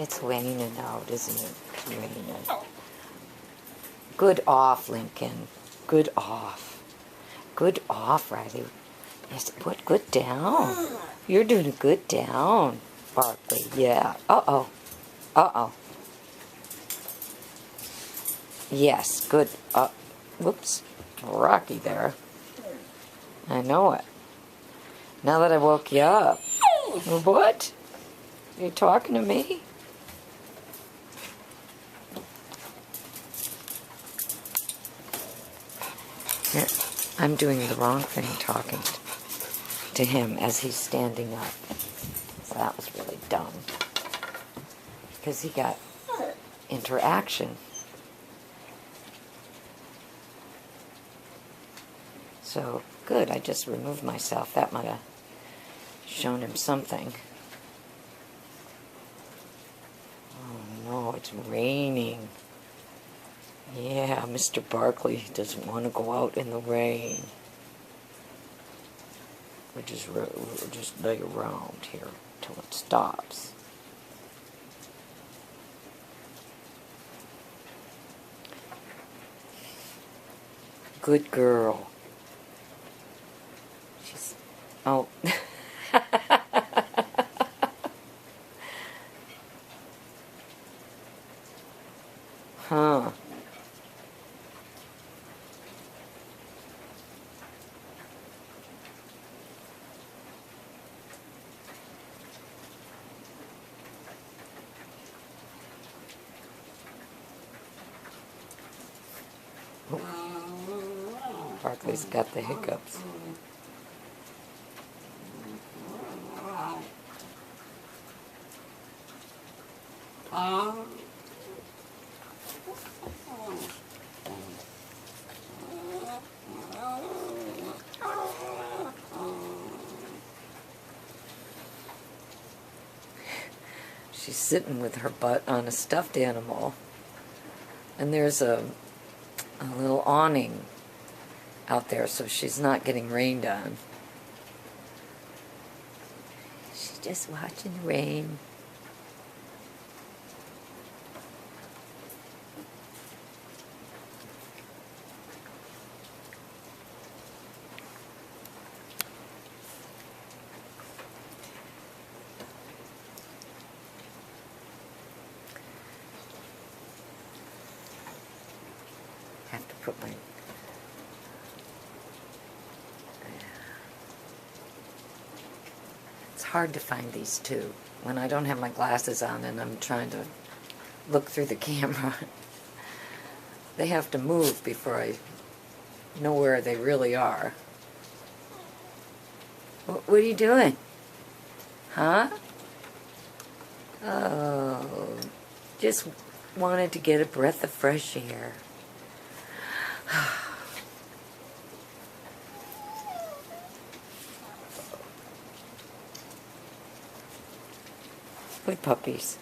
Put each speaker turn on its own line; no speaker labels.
It's raining out, isn't it? It's raining. Good off, Lincoln. Good off. Good off, Riley. Yes, put good down. You're doing a good down, Barkley. Yeah. Uh-oh. Uh-oh. Yes, good. Whoops. Rocky there. I know it. Now that I woke you up. What? Are you talking to me? Here, I'm doing the wrong thing talking to him as he's standing up. So that was really dumb. Because he got interaction. So, good, I just removed myself. That might have shown him something. Oh no, it's raining. Yeah, Mr. Barkley doesn't want to go out in the rain. We'll just lay around here till it stops. Good girl. She's... Oh. Huh. Barkley's got the hiccups. She's sitting with her butt on a stuffed animal, and there's a little awning out there so she's not getting rained on. She's just watching the rain. I have to put my... It's hard to find these two when I don't have my glasses on and I'm trying to look through the camera. They have to move before I know where they really are. What are you doing? Huh? Oh, just wanted to get a breath of fresh air. Good puppies.